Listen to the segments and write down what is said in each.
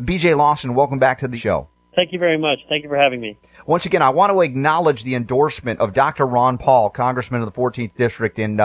B.J. Lawson, welcome back to the show. Thank you very much. Thank you for having me. Once again, I want to acknowledge the endorsement of Dr. Ron Paul, Congressman of the 14th District in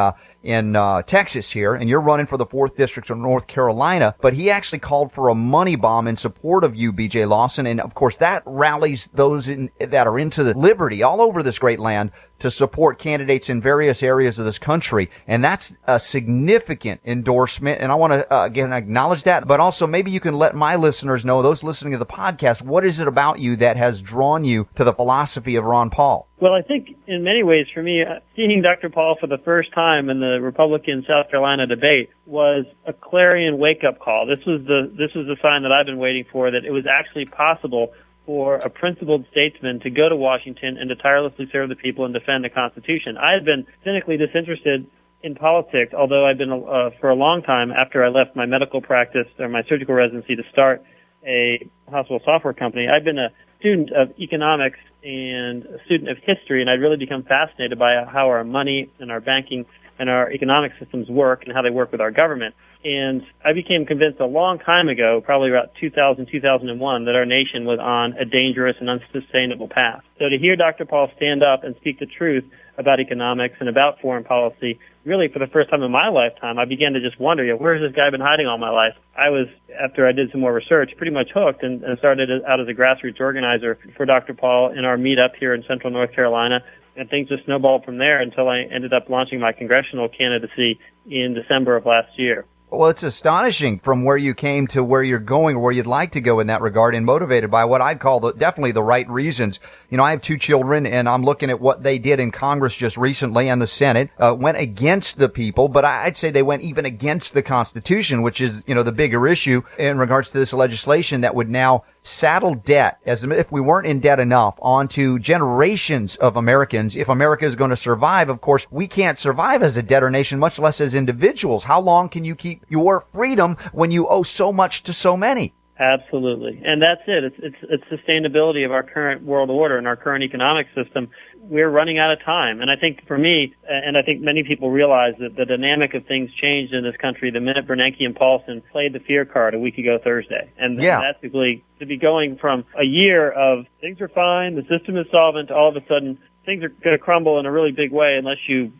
Texas here, and you're running for the 4th District of North Carolina, but he actually called for a money bomb in support of you, B.J. Lawson, and of course that rallies those that are into the liberty all over this great land to support candidates in various areas of this country, and that's a significant endorsement, and I want to again acknowledge that, but also maybe you can let my listeners know, those listening to the podcast, what is it about you that has drawn you to the philosophy of Ron Paul? Well, I think in many ways for me, seeing Dr. Paul for the first time in the Republican South Carolina debate was a clarion wake-up call. This was the sign that I've been waiting for, that it was actually possible for a principled statesman to go to Washington and to tirelessly serve the people and defend the Constitution. I had been cynically disinterested in politics, although I've been for a long time after I left my medical practice or my surgical residency to start a hospital software company. I've been a student of economics and a student of history, and I'd really become fascinated by how our money and our banking and our economic systems work and how they work with our government. And I became convinced a long time ago, probably about 2000, 2001, that our nation was on a dangerous and unsustainable path. So to hear Dr. Paul stand up and speak the truth about economics and about foreign policy, really for the first time in my lifetime, I began to just wonder, where has this guy been hiding all my life? I was, after I did some more research, pretty much hooked and started out as a grassroots organizer for Dr. Paul in our meetup here in central North Carolina. And things just snowballed from there until I ended up launching my congressional candidacy in December of last year. Well, it's astonishing from where you came to where you're going or where you'd like to go in that regard, and motivated by what I'd call definitely the right reasons. You know, I have 2 children, and I'm looking at what they did in Congress just recently, and the Senate went against the people, but I'd say they went even against the Constitution, which is, the bigger issue in regards to this legislation that would now saddle debt, as if we weren't in debt enough, onto generations of Americans. If America is going to survive, of course, we can't survive as a debtor nation, much less as individuals. How long can you keep your freedom when you owe so much to so many? Absolutely. And that's it. It's sustainability of our current world order and our current economic system. We're running out of time. And I think for me, and I think many people realize that the dynamic of things changed in this country the minute Bernanke and Paulson played the fear card a week ago Thursday. And that's basically to be going from a year of things are fine, the system is solvent, to all of a sudden things are going to crumble in a really big way unless you...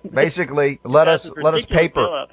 basically, let us paper.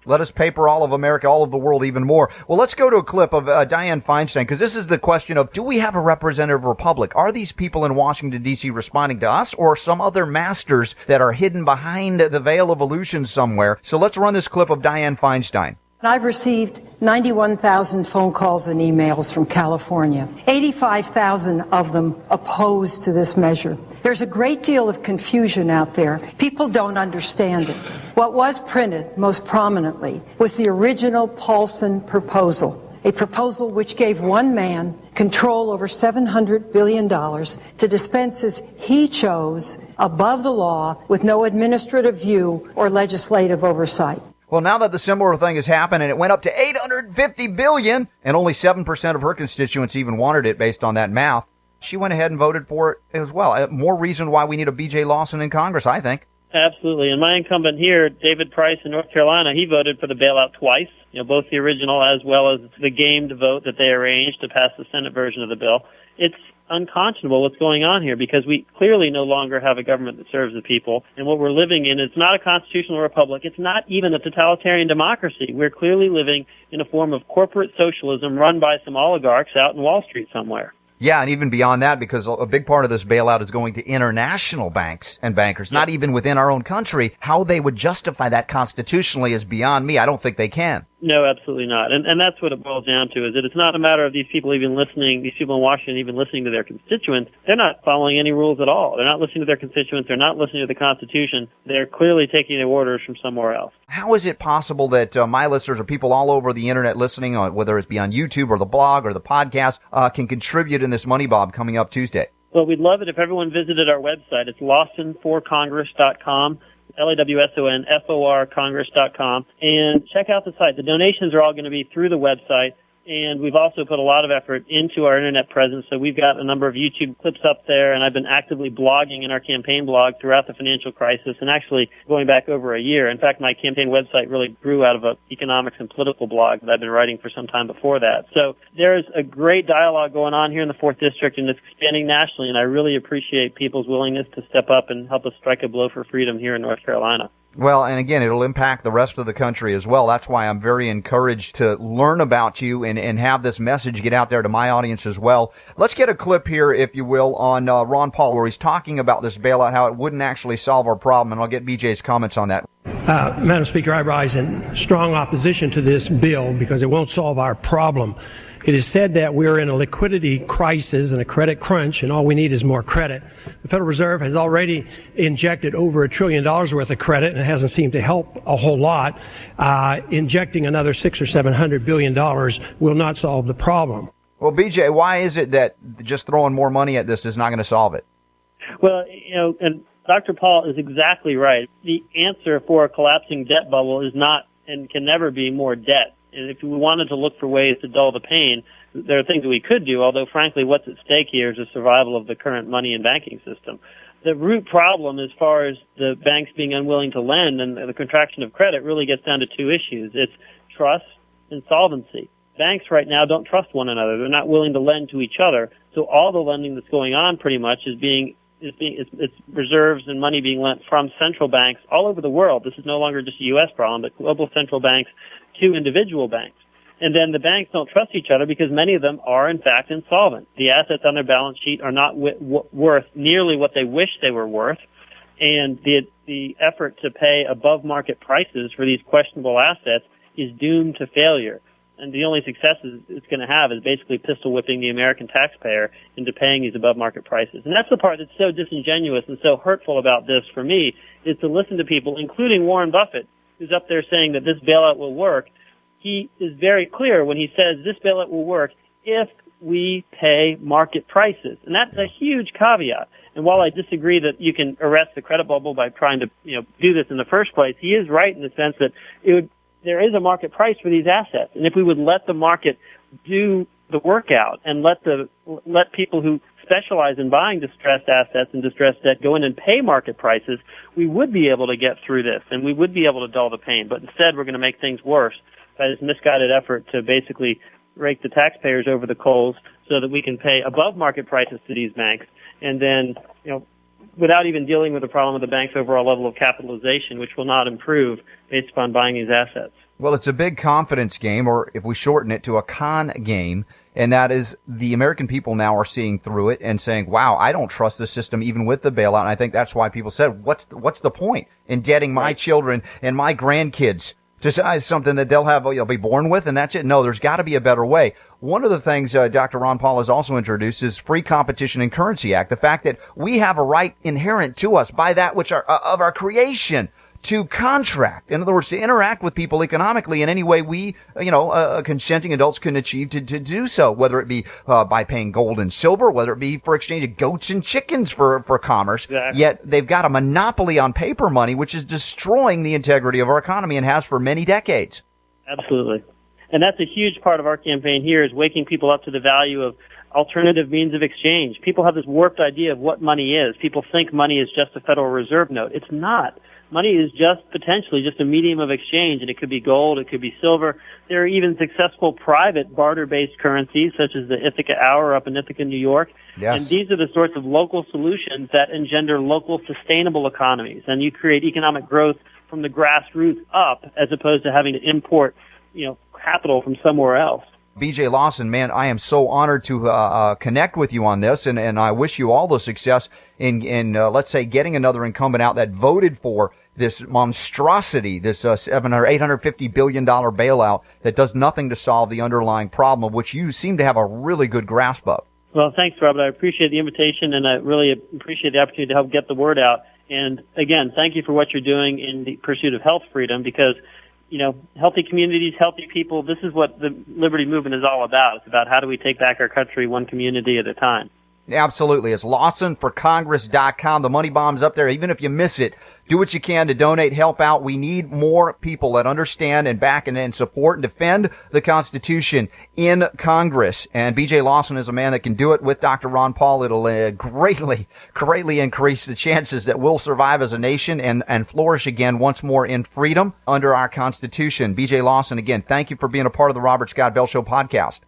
Let us paper all of America, all of the world even more. Well, let's go to a clip of Dianne Feinstein, because this is the question of, do we have a representative republic? Are these people in Washington, D.C. responding to us or some other masters that are hidden behind the veil of illusion somewhere? So let's run this clip of Dianne Feinstein. I've received 91,000 phone calls and emails from California, 85,000 of them opposed to this measure. There's a great deal of confusion out there. People don't understand it. What was printed most prominently was the original Paulson proposal, a proposal which gave one man control over $700 billion to dispense as he chose above the law with no administrative view or legislative oversight. Well, now that the similar thing has happened and it went up to $850 billion, and only 7% of her constituents even wanted it based on that math, she went ahead and voted for it as well. More reason why we need a B.J. Lawson in Congress, I think. Absolutely. And my incumbent here, David Price in North Carolina, he voted for the bailout twice, both the original as well as the gamed vote that they arranged to pass the Senate version of the bill. It's unconscionable what's going on here because we clearly no longer have a government that serves the people. And what we're living in is not a constitutional republic. It's not even a totalitarian democracy. We're clearly living in a form of corporate socialism run by some oligarchs out in Wall Street somewhere. Yeah, and even beyond that, because a big part of this bailout is going to international banks and bankers, not even within our own country. How they would justify that constitutionally is beyond me. I don't think they can. No, absolutely not. And that's what it boils down to, is that it's not a matter of these people even listening, these people in Washington even listening to their constituents. They're not following any rules at all. They're not listening to their constituents. They're not listening to the Constitution. They're clearly taking their orders from somewhere else. How is it possible that my listeners or people all over the Internet listening, whether it's be on YouTube or the blog or the podcast, can contribute in this money bob coming up Tuesday? Well, we'd love it if everyone visited our website. It's LawsonForCongress.com. LAWSONFORCongress.com, and check out the site. The donations are all going to be through the website. And we've also put a lot of effort into our internet presence. So we've got a number of YouTube clips up there, and I've been actively blogging in our campaign blog throughout the financial crisis, and actually going back over a year. In fact, my campaign website really grew out of an economics and political blog that I've been writing for some time before that. So there's a great dialogue going on here in the 4th District, and it's expanding nationally, and I really appreciate people's willingness to step up and help us strike a blow for freedom here in North Carolina. Well, and again, it'll impact the rest of the country as well. That's why I'm very encouraged to learn about you and have this message get out there to my audience as well. Let's get a clip here, if you will, on Ron Paul, where he's talking about this bailout, how it wouldn't actually solve our problem, and I'll get BJ's comments on that. Madam Speaker, I rise in strong opposition to this bill because it won't solve our problem. It is said that we're in a liquidity crisis and a credit crunch, and all we need is more credit. The Federal Reserve has already injected over $1 trillion worth of credit, and it hasn't seemed to help a whole lot. Injecting another $600 or $700 billion will not solve the problem. Well, BJ, why is it that just throwing more money at this is not going to solve it? Well, and Dr. Paul is exactly right. The answer for a collapsing debt bubble is not and can never be more debt. And if we wanted to look for ways to dull the pain, there are things that we could do, although, frankly, what's at stake here is the survival of the current money and banking system. The root problem, as far as the banks being unwilling to lend and the contraction of credit, really gets down to two issues. It's trust and solvency. Banks right now don't trust one another. They're not willing to lend to each other. So all the lending that's going on pretty much it's reserves and money being lent from central banks all over the world. This is no longer just a U.S. problem, but global central banks to individual banks. And then the banks don't trust each other because many of them are, in fact, insolvent. The assets on their balance sheet are not worth nearly what they wish they were worth. And the effort to pay above market prices for these questionable assets is doomed to failure. And the only success it's going to have is basically pistol whipping the American taxpayer into paying these above market prices. And that's the part that's so disingenuous and so hurtful about this for me, is to listen to people, including Warren Buffett, who's up there saying that this bailout will work. He is very clear when he says this bailout will work if we pay market prices. And that's a huge caveat. And while I disagree that you can arrest the credit bubble by trying to, do this in the first place, he is right in the sense that there is a market price for these assets. And if we would let the market do the workout and let people who specialize in buying distressed assets and distressed debt go in and pay market prices, we would be able to get through this and we would be able to dull the pain. But instead, we're going to make things worse by this misguided effort to basically rake the taxpayers over the coals so that we can pay above market prices to these banks. And then, without even dealing with the problem of the bank's overall level of capitalization, which will not improve based upon buying these assets. Well, it's a big confidence game, or if we shorten it to a con game, and that is the American people now are seeing through it and saying, wow, I don't trust the system even with the bailout. And I think that's why people said, what's the point in indebting my children and my grandkids to something that they'll be born with, and that's it? No, there's got to be a better way. One of the things Dr. Ron Paul has also introduced is Free Competition and Currency Act, the fact that we have a right inherent to us by that which of our creation to contract. In other words, to interact with people economically in any way we, consenting adults can achieve to do so, whether it be by paying gold and silver, whether it be for exchange of goats and chickens for commerce. Exactly. Yet they've got a monopoly on paper money, which is destroying the integrity of our economy and has for many decades. Absolutely. And that's a huge part of our campaign here, is waking people up to the value of alternative means of exchange. People have this warped idea of what money is. People think money is just a Federal Reserve note. It's not. Money is potentially just a medium of exchange, and it could be gold, it could be silver. There are even successful private barter-based currencies, such as the Ithaca Hour up in Ithaca, New York. Yes. And these are the sorts of local solutions that engender local sustainable economies. And you create economic growth from the grassroots up, as opposed to having to import, capital from somewhere else. BJ Lawson, man, I am so honored to connect with you on this, and I wish you all the success in let's say, getting another incumbent out that voted for this monstrosity, this $850 billion bailout that does nothing to solve the underlying problem, of which you seem to have a really good grasp of. Well, thanks, Robert. I appreciate the invitation, and I really appreciate the opportunity to help get the word out. And again, thank you for what you're doing in the pursuit of health freedom, because healthy communities, healthy people, this is what the liberty movement is all about. It's about how do we take back our country one community at a time. Absolutely. It's LawsonForCongress.com. The money bomb's up there. Even if you miss it, do what you can to donate, help out. We need more people that understand and back and support and defend the Constitution in Congress. And B.J. Lawson is a man that can do it with Dr. Ron Paul. It'll greatly increase the chances that we'll survive as a nation and flourish again once more in freedom under our Constitution. B.J. Lawson, again, thank you for being a part of the Robert Scott Bell Show podcast.